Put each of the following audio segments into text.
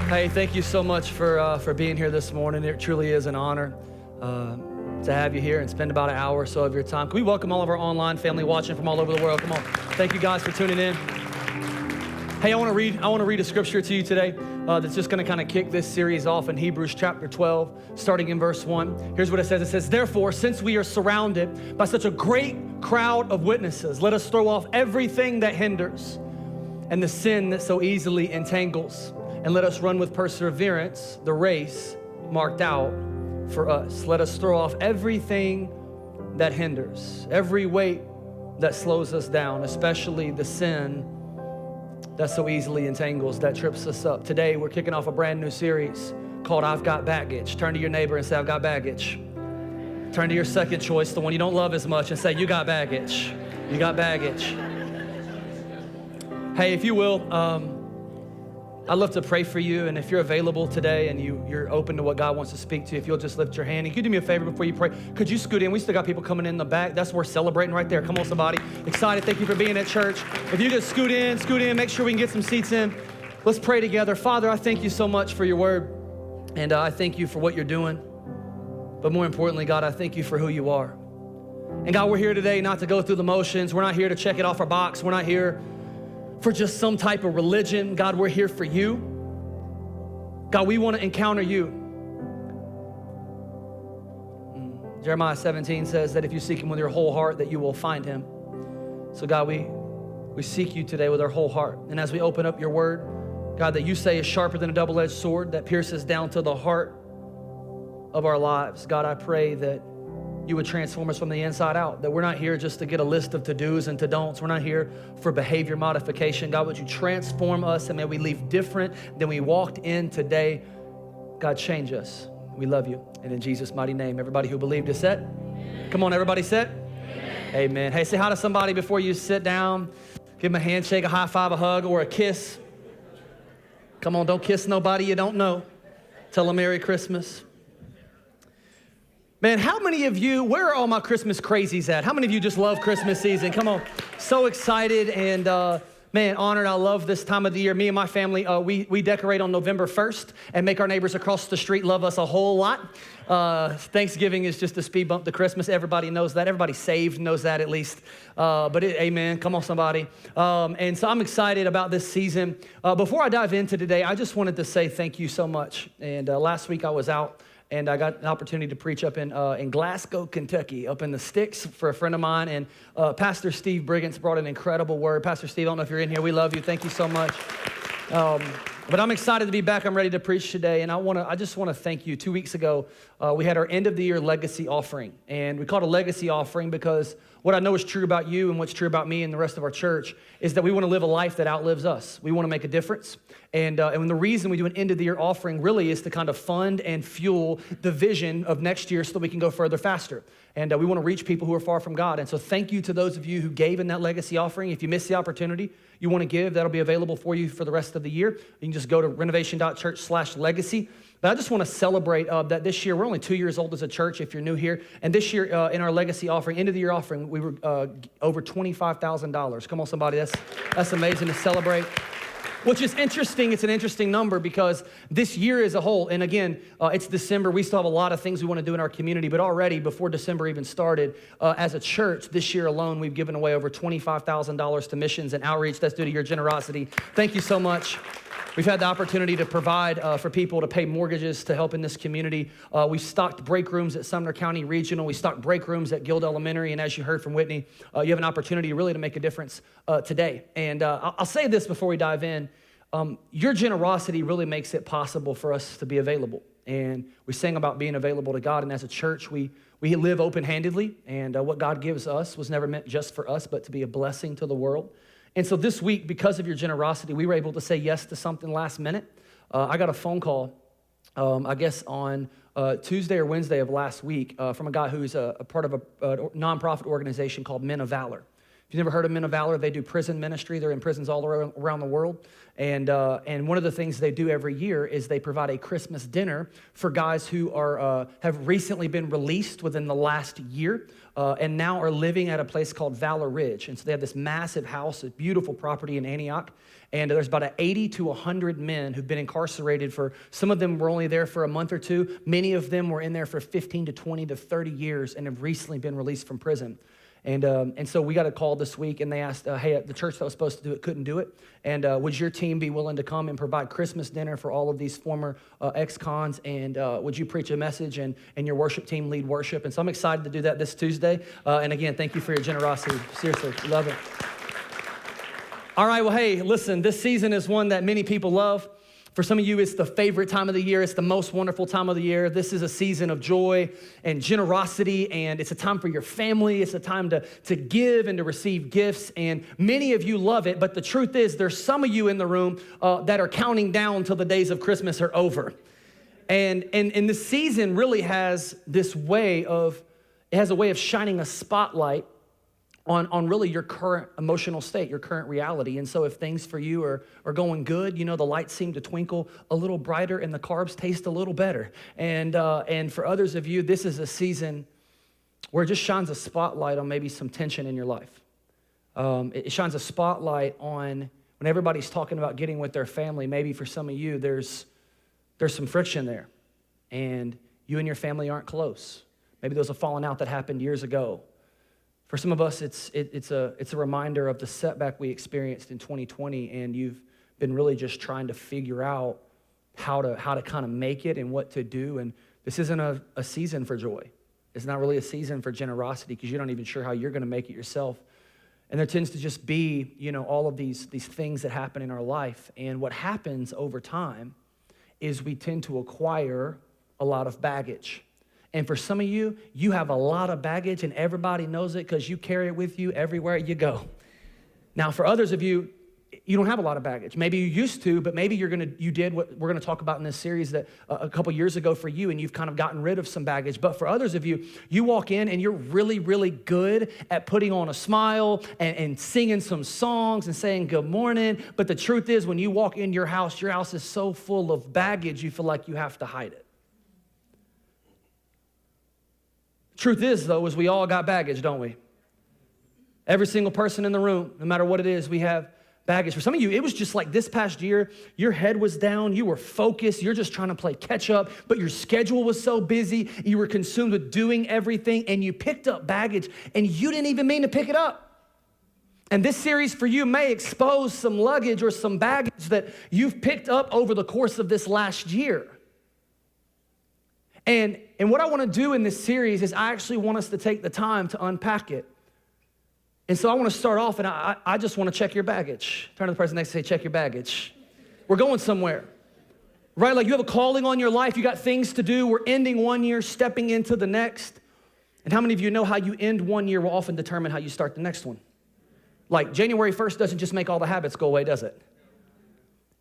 Hey, thank you so much for being here this morning. It truly is an honor to have you here and spend about an hour or so of your time. Can we welcome all of our online family watching from all over the world? Come on. Thank you guys for tuning in. Hey, I want to read a scripture to you today that's just going to kind of kick this series off in Hebrews chapter 12, starting in verse 1. Here's what it says. It says, "Therefore, since we are surrounded by such a great crowd of witnesses, let us throw off everything that hinders and the sin that so easily entangles, and let us run with perseverance the race marked out for us." Let us throw off everything that hinders, every weight that slows us down, especially the sin that so easily entangles, that trips us up. Today, we're kicking off a brand new series called I've Got Baggage. Turn to your neighbor and say, I've got baggage. Turn to your second choice, the one you don't love as much, and say, you got baggage. You got baggage. Hey, if you will, I'd love to pray for you, and if you're available today and you're open to what God wants to speak to you, if you'll just lift your hand. And could you do me a favor before you pray? Could you scoot in? We still got people coming in the back. That's worth celebrating right there. Come on, somebody. Excited. Thank you for being at church. If you could scoot in, make sure we can get some seats in. Let's pray together. Father, I thank you so much for your word, and I thank you for what you're doing. But more importantly, God, I thank you for who you are. And God, we're here today not to go through the motions. We're not here to check it off our box. We're not here for just some type of religion. God, we're here for you. God, we want to encounter you. Jeremiah 17 says that if you seek him with your whole heart, that you will find him. So God, we seek you today with our whole heart. And as we open up your word, God, that you say is sharper than a double-edged sword that pierces down to the heart of our lives. God, I pray that you would transform us from the inside out, that we're not here just to get a list of to-dos and to-don'ts. We're not here for behavior modification. God, would you transform us, and may we leave different than we walked in today. God, change us. We love you. And in Jesus' mighty name, everybody who believed is set. Amen. Come on, everybody set? Amen. Amen. Hey, say hi to somebody before you sit down. Give them a handshake, a high five, a hug, or a kiss. Come on, don't kiss nobody you don't know. Tell them Merry Christmas. Man, how many of you, where are all my Christmas crazies at? How many of you just love Christmas season? Come on. So excited and, man, honored. I love this time of the year. Me and my family, we decorate on November 1st and make our neighbors across the street love us a whole lot. Thanksgiving is just a speed bump to Christmas. Everybody knows that. Everybody saved knows that at least. Amen. Come on, somebody. And so I'm excited about this season. Before I dive into today, I just wanted to say thank you so much. And last week I was out, and I got an opportunity to preach up in Glasgow, Kentucky, up in the sticks for a friend of mine. And Pastor Steve Briggins brought an incredible word. Pastor Steve, I don't know if you're in here. We love you. Thank you so much. But I'm excited to be back. I'm ready to preach today. And I just want to thank you. 2 weeks ago, we had our end of the year legacy offering. And we called it a legacy offering because what I know is true about you and what's true about me and the rest of our church is that we want to live a life that outlives us. We want to make a difference. And the reason we do an end of the year offering really is to kind of fund and fuel the vision of next year so that we can go further faster. And we want to reach people who are far from God. And so thank you to those of you who gave in that legacy offering. If you missed the opportunity, you want to give, that'll be available for you for the rest of the year. You can just go to renovation.church/legacy. But I just want to celebrate that this year, we're only 2 years old as a church if you're new here. And this year in our legacy offering, end of the year offering, we were over $25,000. Come on, somebody, that's amazing to celebrate. Which is interesting. It's an interesting number because this year as a whole, and again, it's December. We still have a lot of things we want to do in our community, but already before December even started, as a church, this year alone, we've given away over $25,000 to missions and outreach. That's due to your generosity. Thank you so much. We've had the opportunity to provide for people to pay mortgages to help in this community. We stocked break rooms at Sumner County Regional. We stocked break rooms at Guild Elementary. And as you heard from Whitney, you have an opportunity really to make a difference today. And I'll say this before we dive in. Your generosity really makes it possible for us to be available. And we sang about being available to God. And as a church, we live open-handedly. And what God gives us was never meant just for us, but to be a blessing to the world. And so this week, because of your generosity, we were able to say yes to something last minute. I got a phone call, I guess on Tuesday or Wednesday of last week from a guy who's a part of a nonprofit organization called Men of Valor. If you've never heard of Men of Valor, they do prison ministry. They're in prisons all around the world. And one of the things they do every year is they provide a Christmas dinner for guys who have recently been released within the last year and now are living at a place called Valor Ridge. And so they have this massive house, a beautiful property in Antioch. And there's about 80 to 100 men who've been incarcerated for, some of them were only there for a month or two. Many of them were in there for 15 to 20 to 30 years and have recently been released from prison. And so we got a call this week, and they asked, hey, the church that was supposed to do it couldn't do it. And would your team be willing to come and provide Christmas dinner for all of these former ex-cons? And would you preach a message and your worship team lead worship? And so I'm excited to do that this Tuesday. And again, thank you for your generosity. Seriously, love it. All right, well, hey, listen, this season is one that many people love. For some of you, it's the favorite time of the year. It's the most wonderful time of the year. This is a season of joy and generosity, and it's a time for your family. It's a time to give and to receive gifts, and many of you love it, but the truth is there's some of you in the room that are counting down till the days of Christmas are over. And this season really has this way of, it has a way of shining a spotlight on really your current emotional state, your current reality. And so if things for you are going good, you know, the lights seem to twinkle a little brighter and the carbs taste a little better. And for others of you, this is a season where it just shines a spotlight on maybe some tension in your life. It shines a spotlight on when everybody's talking about getting with their family. Maybe for some of you, there's some friction there, and you and your family aren't close. Maybe there was a falling out that happened years ago. For some of us, it's a reminder of the setback we experienced in 2020, and you've been really just trying to figure out how to kind of make it and what to do. And this isn't a season for joy. It's not really a season for generosity because you're not even sure how you're going to make it yourself. And there tends to just be, you know, all of these things that happen in our life. And what happens over time is we tend to acquire a lot of baggage. And for some of you, you have a lot of baggage and everybody knows it because you carry it with you everywhere you go. Now, for others of you, you don't have a lot of baggage. Maybe you used to, but maybe you did what we're going to talk about in this series that a couple years ago for you, and you've kind of gotten rid of some baggage. But for others of you, you walk in and you're really, really good at putting on a smile and singing some songs and saying good morning. But the truth is, when you walk in your house is so full of baggage, you feel like you have to hide it. Truth is, though, is we all got baggage, don't we? Every single person in the room, no matter what it is, we have baggage. For some of you, it was just like this past year, your head was down, you were focused, you're just trying to play catch up, but your schedule was so busy, you were consumed with doing everything, and you picked up baggage, and you didn't even mean to pick it up. And this series for you may expose some luggage or some baggage that you've picked up over the course of this last year. And what I want to do in this series is I actually want us to take the time to unpack it. And so I want to start off, and I just want to check your baggage. Turn to the person next to say, check your baggage. We're going somewhere, right? Like you have a calling on your life. You got things to do. We're ending one year, stepping into the next. And how many of you know how you end one year will often determine how you start the next one? Like January 1st doesn't just make all the habits go away, does it?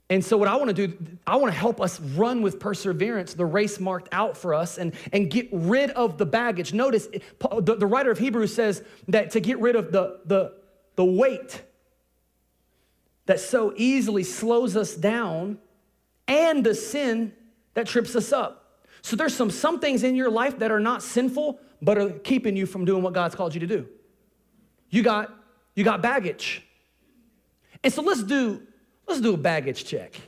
And so what I want to do, I want to help us run with perseverance the race marked out for us and get rid of the baggage. Notice the writer of Hebrews says that to get rid of the weight that so easily slows us down and the sin that trips us up. So there's some things in your life that are not sinful, but are keeping you from doing what God's called you to do. You got baggage. And so let's do a baggage check.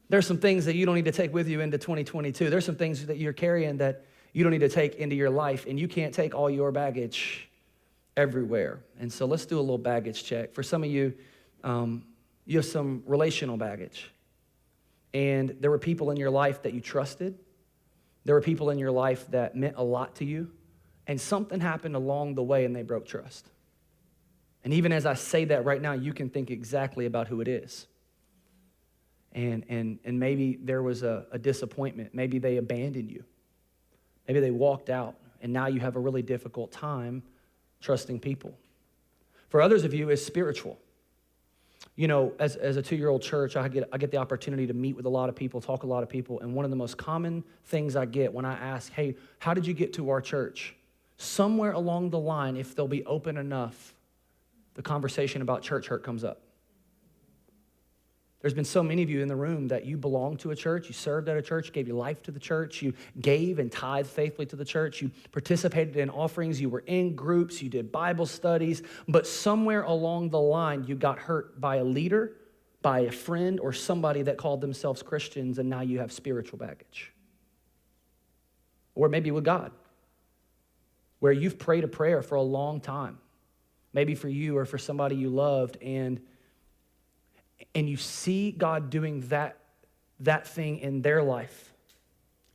There's some things that you don't need to take with you into 2022. There's some things that you're carrying that you don't need to take into your life, and you can't take all your baggage everywhere. And so let's do a little baggage check. For some of you, you have some relational baggage. And there were people in your life that you trusted. There were people in your life that meant a lot to you. And something happened along the way and they broke trust. And even as I say that right now, you can think exactly about who it is. And maybe there was a disappointment. Maybe they abandoned you. Maybe they walked out, and now you have a really difficult time trusting people. For others of you, it's spiritual. You know, as a 2-year-old church, I get the opportunity to meet with a lot of people, talk to a lot of people, and one of the most common things I get when I ask, hey, how did you get to our church? Somewhere along the line, if they'll be open enough, the conversation about church hurt comes up. There's been so many of you in the room that you belong to a church, you served at a church, gave your life to the church, you gave and tithed faithfully to the church, you participated in offerings, you were in groups, you did Bible studies, but somewhere along the line you got hurt by a leader, by a friend, or somebody that called themselves Christians, and now you have spiritual baggage. Or maybe with God, where you've prayed a prayer for a long time, maybe for you or for somebody you loved, and you see God doing that thing in their life,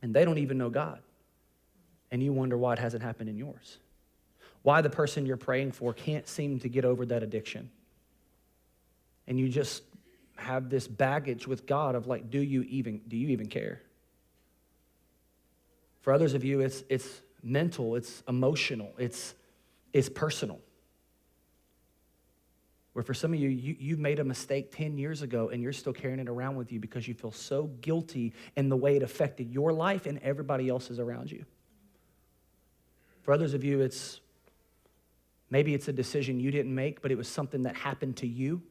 and they don't even know God. And you wonder why it hasn't happened in yours. Why the person you're praying for can't seem to get over that addiction. And you just have this baggage with God of like, do you even care? For others of you, it's mental, it's emotional, it's personal. Where for some of you made a mistake 10 years ago and you're still carrying it around with you because you feel so guilty in the way it affected your life and everybody else's around you. For others of you, maybe it's a decision you didn't make, but it was something that happened to you.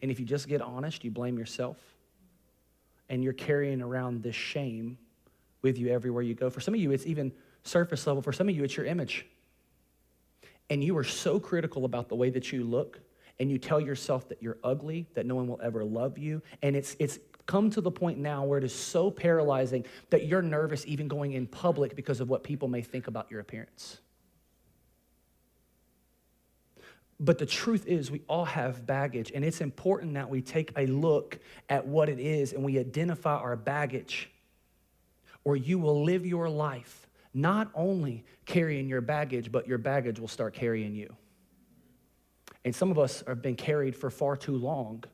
And if you just get honest, you blame yourself. And you're carrying around this shame with you everywhere you go. For some of you, it's even surface level. For some of you, it's your image. And you are so critical about the way that you look, and you tell yourself that you're ugly, that no one will ever love you. And it's come to the point now where it is so paralyzing that you're nervous even going in public because of what people may think about your appearance. But the truth is, we all have baggage, and it's important that we take a look at what it is and we identify our baggage, or you will live your life not only carrying your baggage, but your baggage will start carrying you. And some of us have been carried for far too long,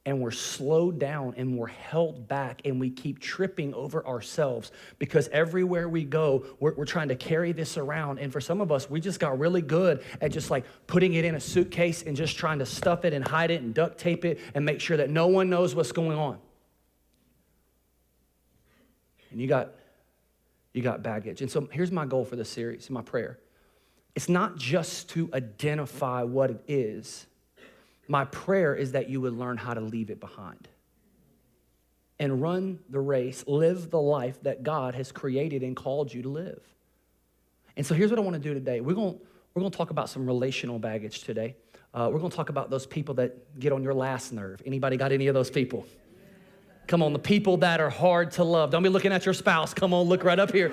and we're slowed down and we're held back, and we keep tripping over ourselves because everywhere we go, we're trying to carry this around. And for some of us, we just got really good at just like putting it in a suitcase and just trying to stuff it and hide it and duct tape it and make sure that no one knows what's going on. And you got baggage. And so here's my goal for this series, my prayer. It's not just to identify what it is. My prayer is that you would learn how to leave it behind and run the race, live the life that God has created and called you to live. And so here's what I want to do today. We're going to talk about some relational baggage today. We're going to talk about those people that get on your last nerve. Anybody got any of those people? Come on, the people that are hard to love. Don't be looking at your spouse. Come on, look right up here.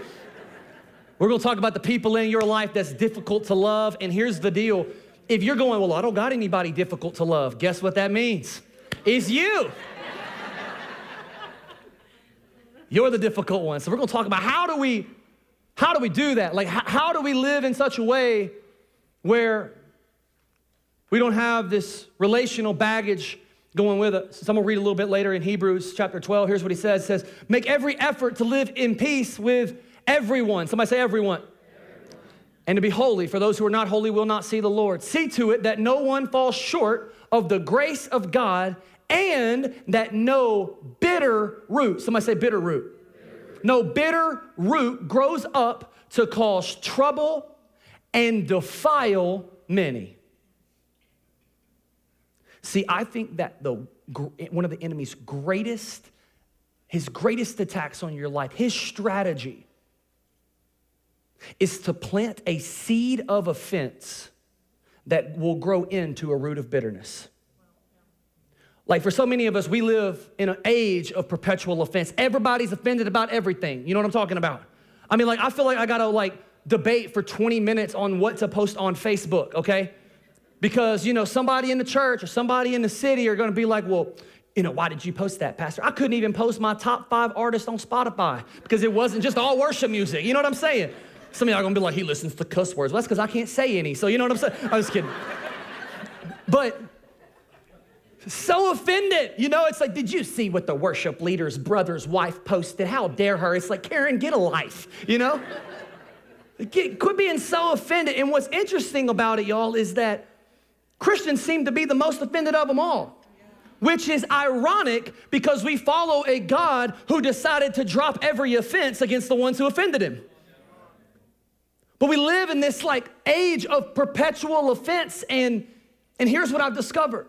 We're going to talk about the people in your life that's difficult to love. And here's the deal. If you're going, well, I don't got anybody difficult to love, guess what that means? It's you. You're the difficult one. So we're going to talk about how do we do that? Like, how do we live in such a way where we don't have this relational baggage going with us? So I'm going to read a little bit later in Hebrews chapter 12. Here's what he says. It says, make every effort to live in peace with everyone. Somebody say everyone. And to be holy, for those who are not holy will not see the Lord. See to it that no one falls short of the grace of God, and that no bitter root, somebody say bitter root. No bitter root grows up to cause trouble and defile many. See, I think that one of the enemy's greatest attacks on your life, his strategy, is to plant a seed of offense that will grow into a root of bitterness. Like for so many of us, we live in an age of perpetual offense. Everybody's offended about everything. You know what I'm talking about? I mean, like, I feel like I gotta debate for 20 minutes on what to post on Facebook, okay? Because, somebody in the church or somebody in the city are gonna be like, well, why did you post that, Pastor? I couldn't even post my top 5 artists on Spotify because it wasn't just all worship music. You know what I'm saying? Some of y'all are gonna be like, he listens to cuss words. Well, that's because I can't say any. So you know what I'm saying? I'm just kidding. But so offended. It's like, did you see what the worship leader's brother's wife posted? How dare her? It's like, Karen, get a life, Quit being so offended. And what's interesting about it, y'all, is that Christians seem to be the most offended of them all, which is ironic because we follow a God who decided to drop every offense against the ones who offended him. But we live in this like age of perpetual offense, and here's what I've discovered.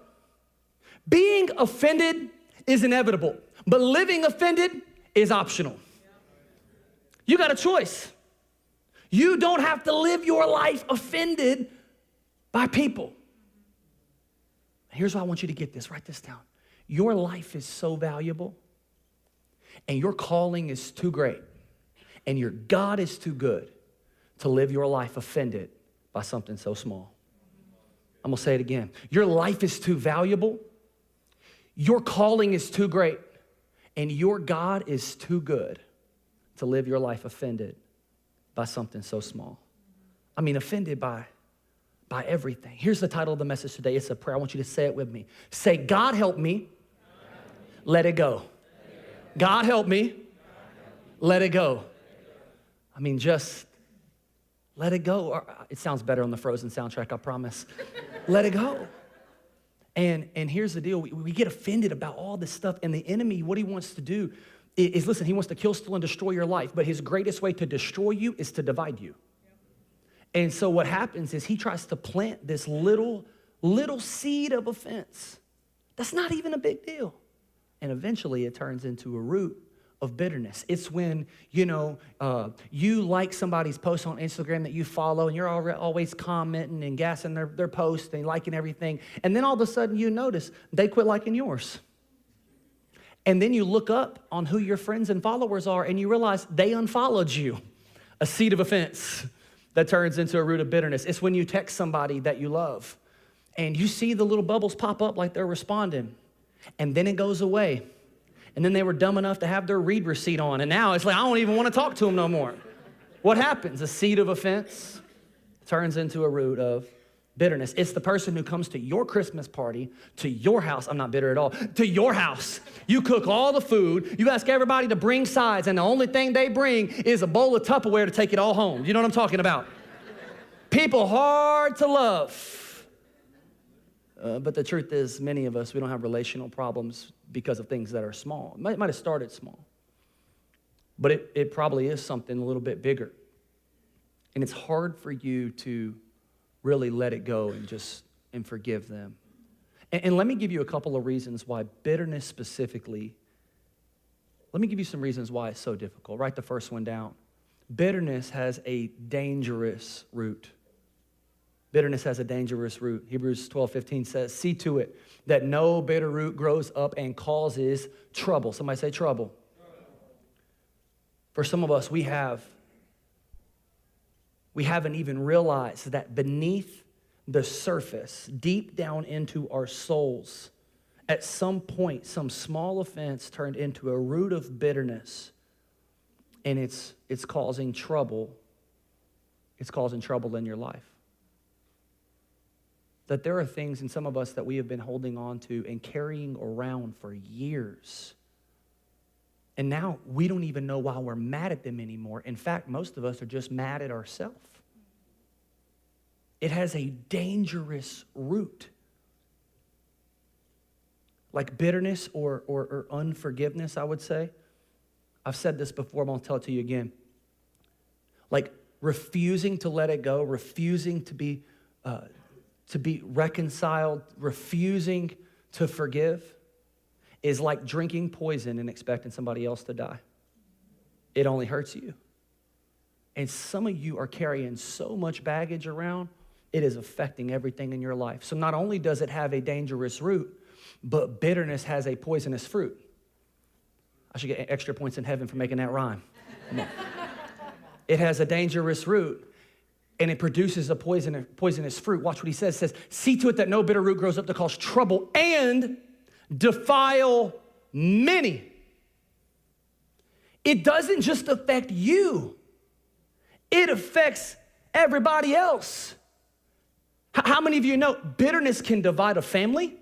Being offended is inevitable, but living offended is optional. You got a choice. You don't have to live your life offended by people. Here's why I want you to get this. Write this down. Your life is so valuable, and your calling is too great, and your God is too good to live your life offended by something so small. I'm gonna say it again. Your life is too valuable, your calling is too great, and your God is too good to live your life offended by something so small. I mean, offended by everything. Here's the title of the message today. It's a prayer. I want you to say it with me. Say, God help me, let it go. God help me, let it go. I mean, just let it go. It sounds better on the Frozen soundtrack, I promise. Let it go. And here's the deal. We get offended about all this stuff, and the enemy, what he wants to do is listen, he wants to kill, steal, and destroy your life, but his greatest way to destroy you is to divide you. And so what happens is he tries to plant this little seed of offense. That's not even a big deal. And eventually it turns into a root of bitterness. It's when, you like somebody's post on Instagram that you follow, and you're always commenting and gassing their posts and liking everything. And then all of a sudden you notice they quit liking yours. And then you look up on who your friends and followers are, and you realize they unfollowed you. A seed of offense that turns into a root of bitterness. It's when you text somebody that you love, and you see the little bubbles pop up like they're responding, and then it goes away. And then they were dumb enough to have their read receipt on, and now it's like, I don't even want to talk to them no more. What happens? A seed of offense turns into a root of bitterness. It's the person who comes to your Christmas party, to your house. I'm not bitter at all. To your house. You cook all the food. You ask everybody to bring sides, and the only thing they bring is a bowl of Tupperware to take it all home. You know what I'm talking about? People hard to love. But the truth is, many of us, we don't have relational problems because of things that are small. It might have started small, but it probably is something a little bit bigger. And it's hard for you to really let it go and forgive them. And let me give you a couple of reasons why bitterness specifically, let me give you some reasons why it's so difficult. Write the first one down. Bitterness has a dangerous root. Bitterness has a dangerous root. Hebrews 12:15 says, see to it that no bitter root grows up and causes trouble. Somebody say trouble. For some of us, we haven't even realized that beneath the surface, deep down into our souls, at some point, some small offense turned into a root of bitterness, and it's causing trouble. It's causing trouble in your life. That there are things in some of us that we have been holding on to and carrying around for years. And now we don't even know why we're mad at them anymore. In fact, most of us are just mad at ourselves. It has a dangerous root. Like bitterness or unforgiveness, I would say. I've said this before, I'm going to tell it to you again. Like refusing to let it go, refusing to be reconciled, refusing to forgive is like drinking poison and expecting somebody else to die. It only hurts you. And some of you are carrying so much baggage around, it is affecting everything in your life. So not only does it have a dangerous root, but bitterness has a poisonous fruit. I should get extra points in heaven for making that rhyme. It has a dangerous root, and it produces a poisonous fruit. Watch what he says. It says, see to it that no bitter root grows up to cause trouble and defile many. It doesn't just affect you. It affects everybody else. How many of you know bitterness can divide a family?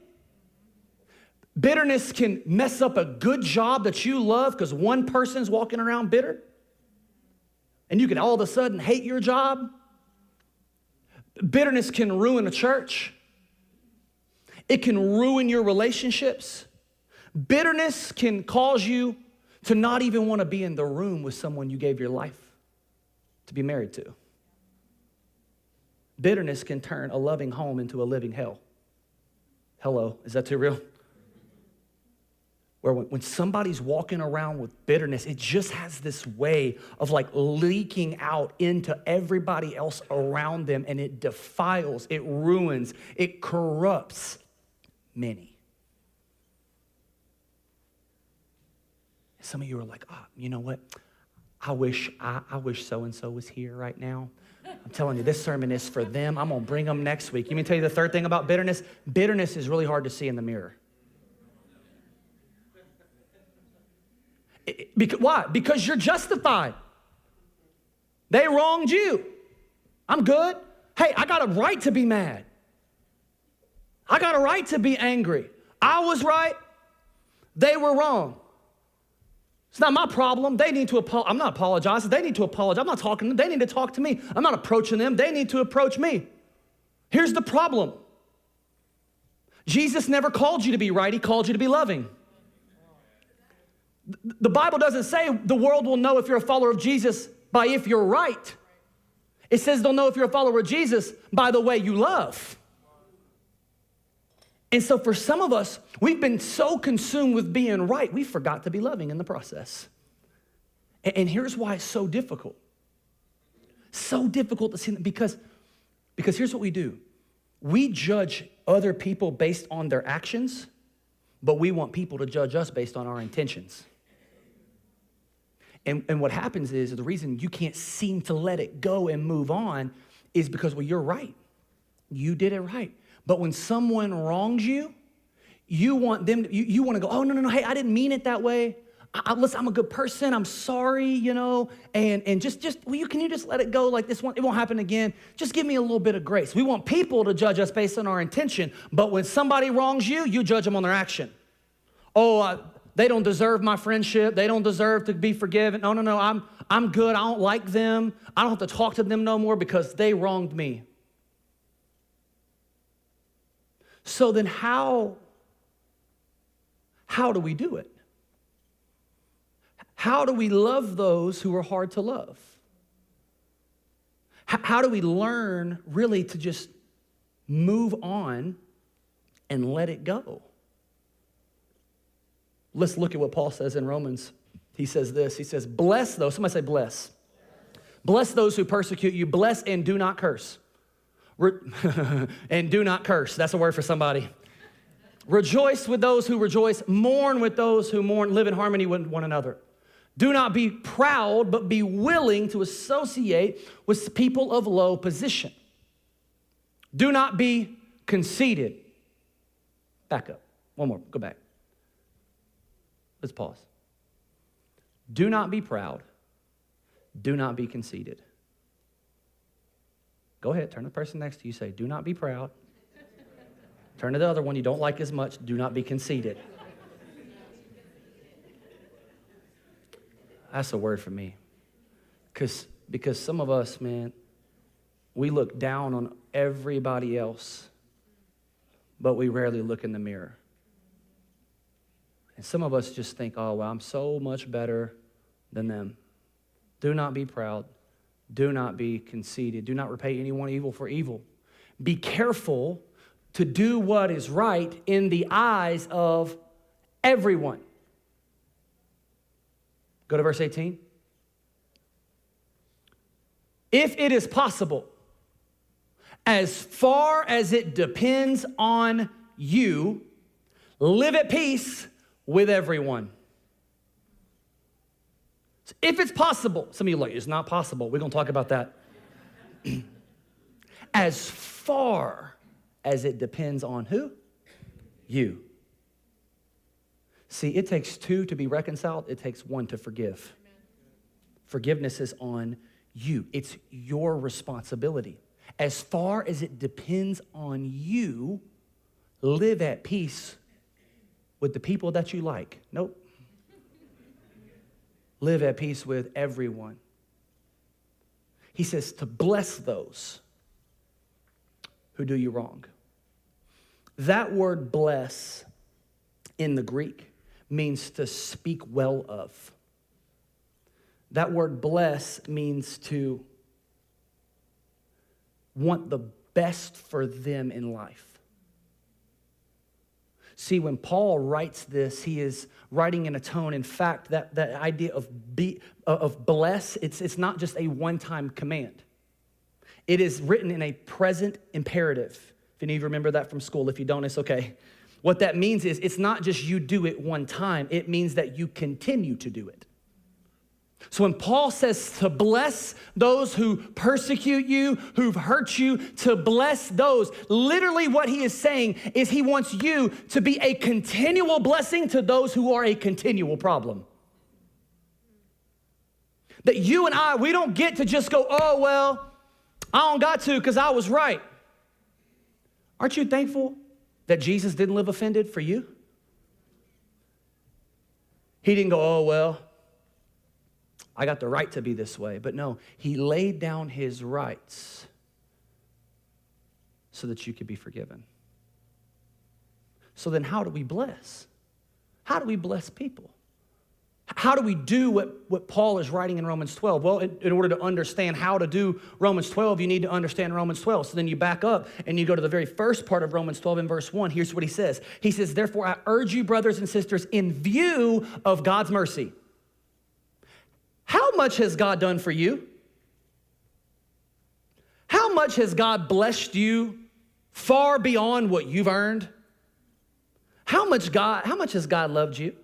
Bitterness can mess up a good job that you love because one person's walking around bitter. And you can all of a sudden hate your job. Bitterness can ruin a church. It can ruin your relationships. Bitterness can cause you to not even want to be in the room with someone you gave your life to be married to. bitterness can turn a loving home into a living hell. Hello, is that too real? Where when somebody's walking around with bitterness, it just has this way of like leaking out into everybody else around them, and it defiles, it ruins, it corrupts many. Some of you are like, you know what? I wish so-and-so was here right now. I'm telling you, this sermon is for them. I'm going to bring them next week. Let me tell you the third thing about bitterness. Bitterness is really hard to see in the mirror. Why? Because you're justified. They wronged you. I'm good. Hey, I got a right to be mad. I got a right to be angry. I was right. They were wrong. It's not my problem. They need to apologize. I'm not apologizing. They need to apologize. I'm not talking to them. They need to talk to me. I'm not approaching them. They need to approach me. Here's the problem. Jesus never called you to be right. He called you to be loving. The Bible doesn't say the world will know if you're a follower of Jesus by if you're right. It says they'll know if you're a follower of Jesus by the way you love. And so for some of us, we've been so consumed with being right, we forgot to be loving in the process. And here's why it's so difficult. So difficult to see them because here's what we do. We judge other people based on their actions, but we want people to judge us based on our intentions. And what happens is the reason you can't seem to let it go and move on is because, well, you're right. You did it right. But when someone wrongs you, you want them to, you want to go, oh, no, hey, I didn't mean it that way. Listen, I'm a good person. I'm sorry, and just, can you just let it go like this one? It won't happen again. Just give me a little bit of grace. We want people to judge us based on our intention, but when somebody wrongs you, you judge them on their action. Oh, they don't deserve my friendship. They don't deserve to be forgiven. No, I'm good. I don't like them. I don't have to talk to them no more because they wronged me. So then how do we do it? How do we love those who are hard to love? How do we learn really to just move on and let it go? Let's look at what Paul says in Romans. He says this. He says, bless those. Somebody say bless. Bless those who persecute you. Bless and do not curse. And do not curse. That's a word for somebody. Rejoice with those who rejoice. Mourn with those who mourn. Live in harmony with one another. Do not be proud, but be willing to associate with people of low position. Do not be conceited. Back up. One more. Go back. Let's pause. Do not be proud. Do not be conceited. Go ahead, turn to the person next to you, say, do not be proud. Turn to the other one you don't like as much, do not be conceited. That's a word for me. Because some of us, man, we look down on everybody else, but we rarely look in the mirror. And some of us just think, oh, well, I'm so much better than them. Do not be proud. Do not be conceited. Do not repay anyone evil for evil. Be careful to do what is right in the eyes of everyone. Go to verse 18. If it is possible, as far as it depends on you, live at peace with everyone. If it's possible, some of you are like, it's not possible. We're going to talk about that. As far as it depends on who? You. See, it takes two to be reconciled. It takes one to forgive. Amen. Forgiveness is on you. It's your responsibility. As far as it depends on you, live at peace with the people that you like. Nope. Live at peace with everyone. He says to bless those who do you wrong. That word bless in the Greek means to speak well of. That word bless means to want the best for them in life. See, when Paul writes this, he is writing in a tone. In fact, that idea of bless, it's not just a one-time command. It is written in a present imperative. If any of you remember that from school, if you don't, it's okay. What that means is it's not just you do it one time. It means that you continue to do it. So when Paul says to bless those who persecute you, who've hurt you, to bless those, literally what he is saying is he wants you to be a continual blessing to those who are a continual problem. That you and I, we don't get to just go, oh, well, I don't got to because I was right. Aren't you thankful that Jesus didn't live offended for you? He didn't go, oh, well, I got the right to be this way. But no, he laid down his rights so that you could be forgiven. So then how do we bless? How do we bless people? How do we do what Paul is writing in Romans 12? Well, in order to understand how to do Romans 12, you need to understand Romans 12. So then you back up and you go to the very first part of Romans 12 in verse 1. Here's what he says. He says, therefore, I urge you, brothers and sisters, in view of God's mercy. How much has God done for you? How much has God blessed you far beyond what you've earned? How much has God loved you?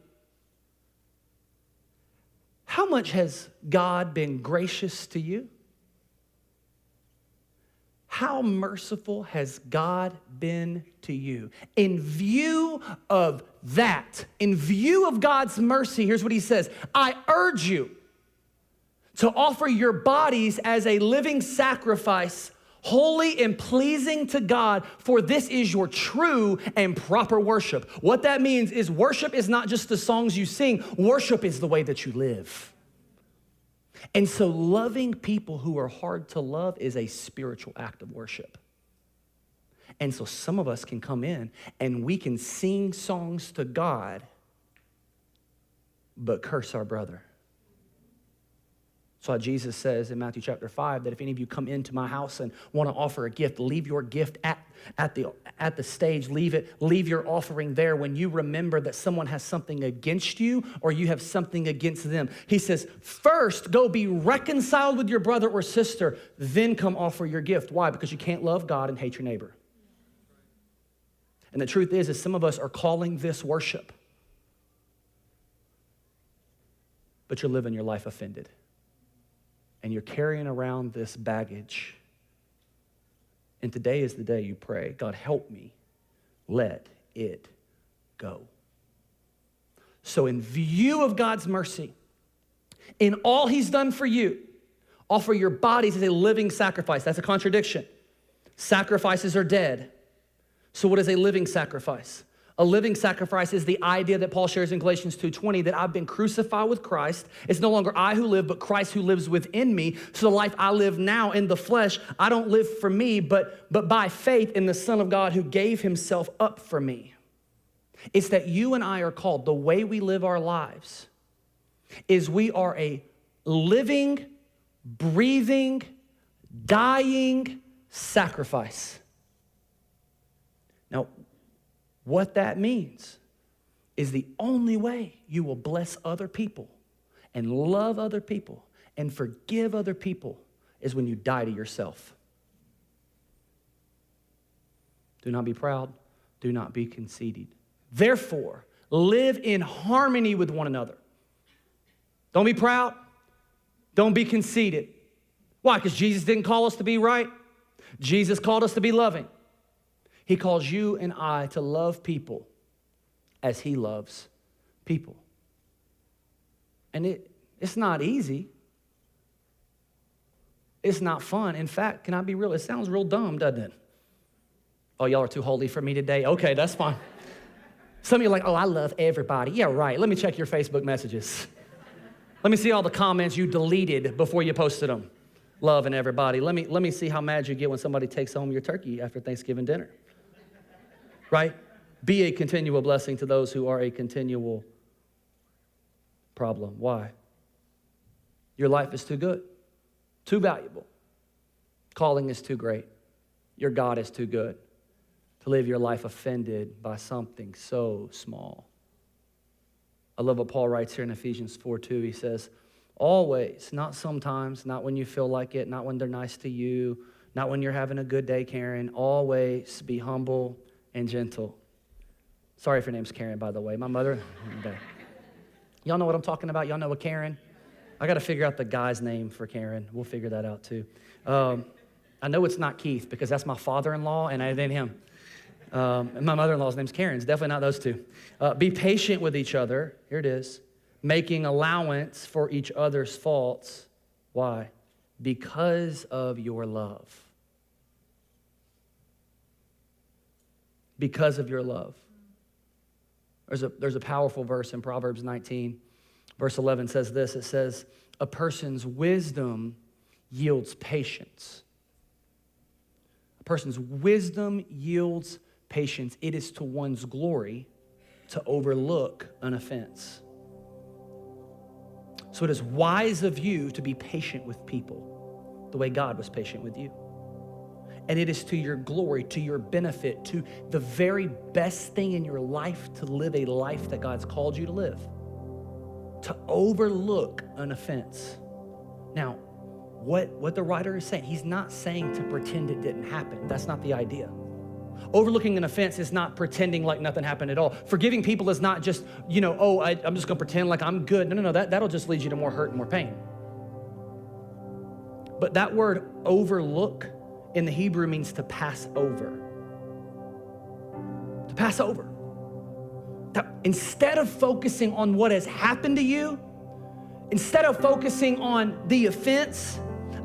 How much has God been gracious to you? How merciful has God been to you? In view of that, in view of God's mercy, here's what he says, I urge you to offer your bodies as a living sacrifice, holy and pleasing to God, for this is your true and proper worship. What that means is worship is not just the songs you sing, worship is the way that you live. And so loving people who are hard to love is a spiritual act of worship. And so some of us can come in and we can sing songs to God, but curse our brother. That's why Jesus says in Matthew chapter 5 that if any of you come into my house and want to offer a gift, leave your gift at the stage. Leave your offering there when you remember that someone has something against you or you have something against them. He says, first go be reconciled with your brother or sister, then come offer your gift. Why? Because you can't love God and hate your neighbor. And the truth is some of us are calling this worship, but you're living your life offended. And you're carrying around this baggage. And today is the day you pray, God, help me let it go. So in view of God's mercy, in all he's done for you, offer your bodies as a living sacrifice. That's a contradiction. Sacrifices are dead. So what is a living sacrifice? A living sacrifice is the idea that Paul shares in Galatians 2:20, that I've been crucified with Christ. It's no longer I who live, but Christ who lives within me. So the life I live now in the flesh, I don't live for me, but by faith in the Son of God who gave himself up for me. It's that you and I are called, the way we live our lives, is we are a living, breathing, dying sacrifice. Now, what that means is the only way you will bless other people and love other people and forgive other people is when you die to yourself. Do not be proud. Do not be conceited. Therefore, live in harmony with one another. Don't be proud. Don't be conceited. Why? Because Jesus didn't call us to be right. Jesus called us to be loving. He calls you and I to love people as he loves people. And it's not easy. It's not fun. In fact, can I be real? It sounds real dumb, doesn't it? Oh, y'all are too holy for me today? Okay, that's fine. Some of you are like, oh, I love everybody. Yeah, right. Let me check your Facebook messages. Let me see all the comments you deleted before you posted them. Loving everybody. Let me see how mad you get when somebody takes home your turkey after Thanksgiving dinner. Right? Be a continual blessing to those who are a continual problem. Why? Your life is too good, too valuable. Calling is too great. Your God is too good to live your life offended by something so small. I love what Paul writes here in Ephesians 4:2. He says, always, not sometimes, not when you feel like it, not when they're nice to you, not when you're having a good day, Karen. Always be humble and gentle. Sorry if your name's Karen, by the way. My mother, y'all know what I'm talking about? Y'all know a Karen? I got to figure out the guy's name for Karen. We'll figure that out too. I know it's not Keith because that's my father-in-law and I didn't him. And my mother-in-law's name's Karen. It's definitely not those two. Be patient with each other. Here it is. Making allowance for each other's faults. Why? Because of your love. Because of your love. There's a powerful verse in Proverbs 19. Verse 11 says this. It says, a person's wisdom yields patience. A person's wisdom yields patience. It is to one's glory to overlook an offense. So it is wise of you to be patient with people the way God was patient with you. And it is to your glory, to your benefit, to the very best thing in your life to live a life that God's called you to live. To overlook an offense. Now, what the writer is saying, he's not saying to pretend it didn't happen. That's not the idea. Overlooking an offense is not pretending like nothing happened at all. Forgiving people is not just, I'm just gonna pretend like I'm good. No, that'll just lead you to more hurt and more pain. But that word overlook in the Hebrew means to pass over. To pass over. That instead of focusing on what has happened to you, instead of focusing on the offense,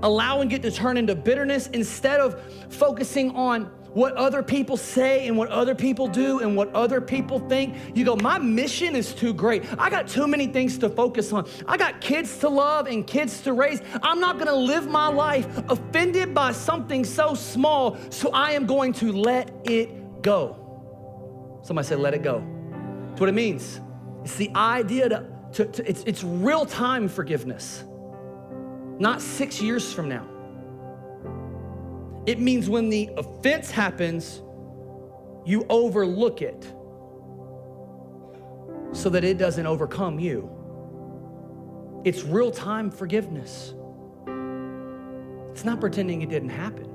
allowing it to turn into bitterness, instead of focusing on what other people say and what other people do and what other people think, you go, my mission is too great. I got too many things to focus on. I got kids to love and kids to raise. I'm not gonna live my life offended by something so small, so I am going to let it go. Somebody say, let it go. That's what it means. It's the idea it's real-time forgiveness, not 6 years from now. It means when the offense happens, you overlook it so that it doesn't overcome you. It's real-time forgiveness. It's not pretending it didn't happen.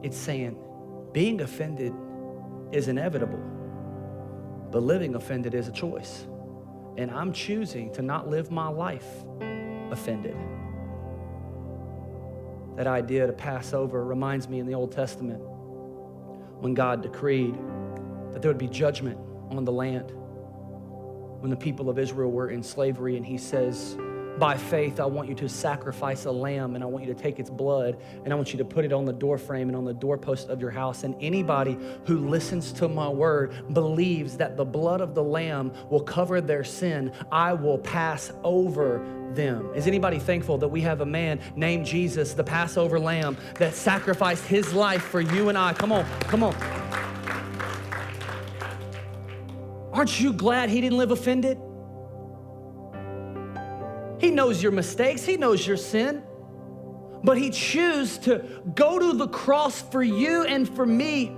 It's saying being offended is inevitable, but living offended is a choice. And I'm choosing to not live my life offended. That idea to pass over reminds me in the Old Testament when God decreed that there would be judgment on the land when the people of Israel were in slavery, and he says, by faith, I want you to sacrifice a lamb, and I want you to take its blood, and I want you to put it on the doorframe and on the doorpost of your house. And anybody who listens to my word believes that the blood of the lamb will cover their sin. I will pass over them. Is anybody thankful that we have a man named Jesus, the Passover lamb, that sacrificed his life for you and I? Come on, come on. Aren't you glad he didn't live offended? He knows your mistakes. He knows your sin. But he chose to go to the cross for you and for me.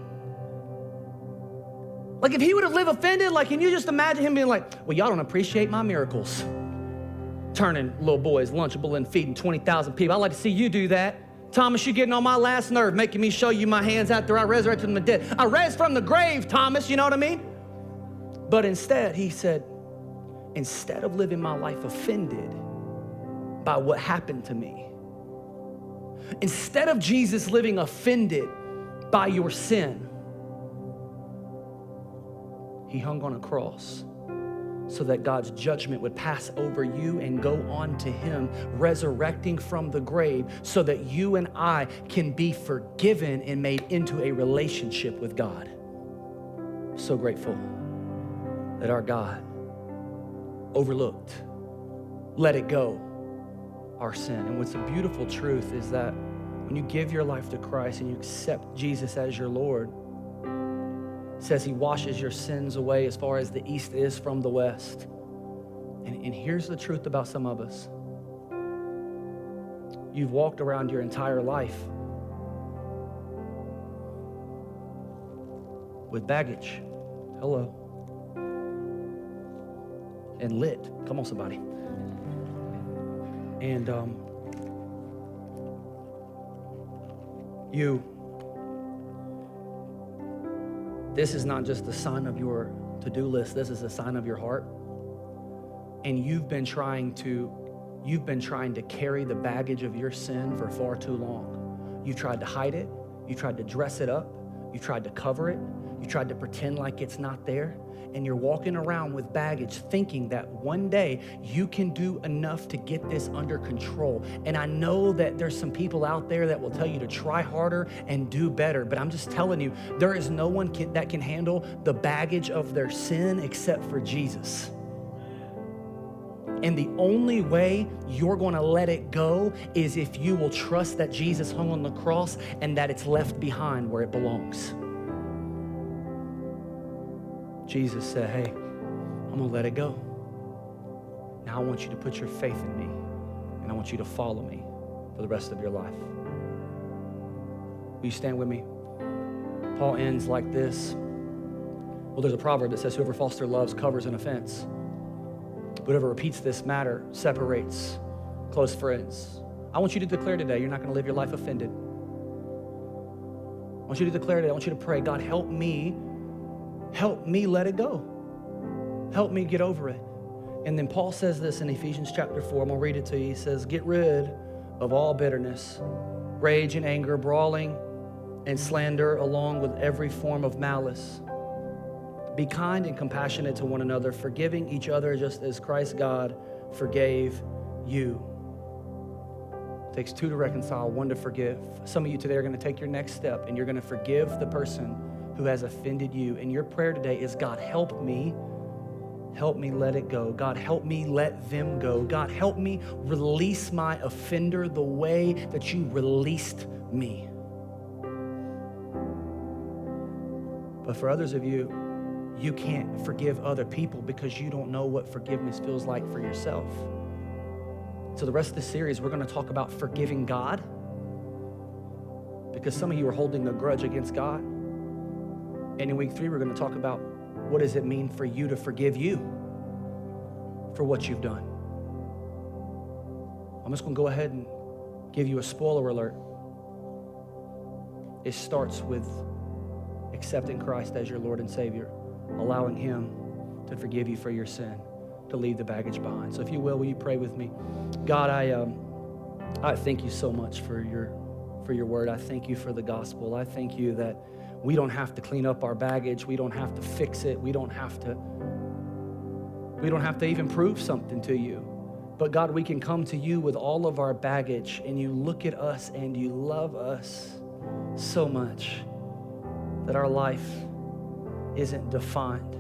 Like if he would have lived offended, like can you just imagine him being like, well, y'all don't appreciate my miracles. Turning little boys Lunchable and feeding 20,000 people. I'd like to see you do that. Thomas, you're getting on my last nerve, making me show you my hands after I resurrected from the dead. I raised from the grave, Thomas, you know what I mean? But instead, he said, instead of living my life offended by what happened to me, instead of Jesus living offended by your sin, he hung on a cross so that God's judgment would pass over you and go on to him, resurrecting from the grave so that you and I can be forgiven and made into a relationship with God. So grateful that our God overlooked, let it go, our sin. And what's a beautiful truth is that when you give your life to Christ and you accept Jesus as your Lord, it says he washes your sins away as far as the east is from the west. And here's the truth about some of us. You've walked around your entire life with baggage. Hello. And lit. Come on, somebody. And this is not just a sign of your to-do list. This is a sign of your heart. And you've been trying to carry the baggage of your sin for far too long. You tried to hide it. You tried to dress it up. You tried to cover it. You tried to pretend like it's not there. And you're walking around with baggage thinking that one day you can do enough to get this under control. And I know that there's some people out there that will tell you to try harder and do better. But I'm just telling you, there is no one that can handle the baggage of their sin except for Jesus. And the only way you're going to let it go is if you will trust that Jesus hung on the cross and that it's left behind where it belongs. Jesus said, hey, I'm going to let it go. Now I want you to put your faith in me, and I want you to follow me for the rest of your life. Will you stand with me? Paul ends like this. Well, there's a proverb that says, whoever falsely loves covers an offense. Whoever repeats this matter separates close friends. I want you to declare today you're not going to live your life offended. I want you to declare today, I want you to pray, God, help me let it go. Help me get over it. And then Paul says this in Ephesians chapter 4. I'm going to read it to you. He says, get rid of all bitterness, rage and anger, brawling and slander, along with every form of malice. Be kind and compassionate to one another, forgiving each other just as Christ God forgave you. It takes two to reconcile, one to forgive. Some of you today are going to take your next step and you're going to forgive the person who has offended you. And your prayer today is, God, help me let it go. God, help me let them go. God, help me release my offender the way that you released me. But for others of you, you can't forgive other people because you don't know what forgiveness feels like for yourself. So the rest of the series, we're going to talk about forgiving God, because some of you are holding a grudge against God. And in week 3, we're going to talk about what does it mean for you to forgive you for what you've done. I'm just going to go ahead and give you a spoiler alert. It starts with accepting Christ as your Lord and Savior, allowing Him to forgive you for your sin, to leave the baggage behind. So if you will you pray with me? God, I thank you so much for your word. I thank you for the gospel. I thank you that we don't have to clean up our baggage. We don't have to fix it. We don't have to even prove something to you. But God, we can come to you with all of our baggage, and you look at us and you love us so much that our life isn't defined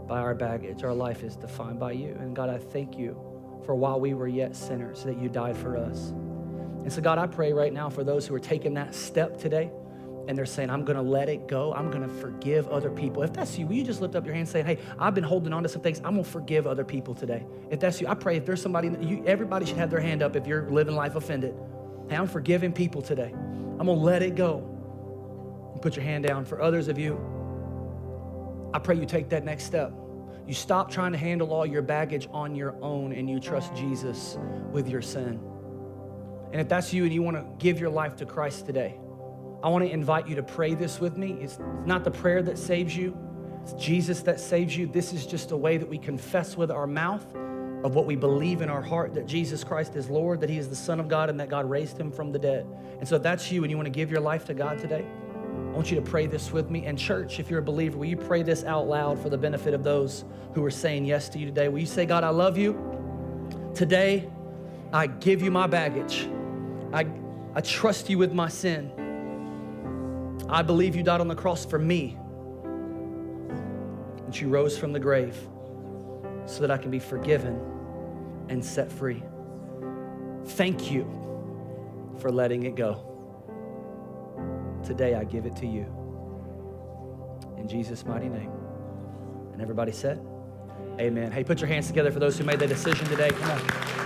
by our baggage. Our life is defined by you. And God, I thank you for while we were yet sinners, that you died for us. And so God, I pray right now for those who are taking that step today and they're saying, I'm going to let it go. I'm going to forgive other people. If that's you, will you just lift up your hand saying, hey, I've been holding on to some things. I'm going to forgive other people today. If that's you, I pray if there's somebody, everybody should have their hand up if you're living life offended. Hey, I'm forgiving people today. I'm going to let it go. And put your hand down. For others of you, I pray you take that next step. You stop trying to handle all your baggage on your own and you trust Jesus with your sin. And if that's you and you want to give your life to Christ today, I want to invite you to pray this with me. It's not the prayer that saves you. It's Jesus that saves you. This is just a way that we confess with our mouth of what we believe in our heart, that Jesus Christ is Lord, that He is the Son of God, and that God raised Him from the dead. And so if that's you and you want to give your life to God today, I want you to pray this with me. And church, if you're a believer, will you pray this out loud for the benefit of those who are saying yes to you today? Will you say, God, I love you. Today, I give you my baggage. I trust you with my sin. I believe you died on the cross for me, and you rose from the grave so that I can be forgiven and set free. Thank you for letting it go. Today I give it to you. In Jesus' mighty name. And everybody said, amen. Hey, put your hands together for those who made that decision today. Come on.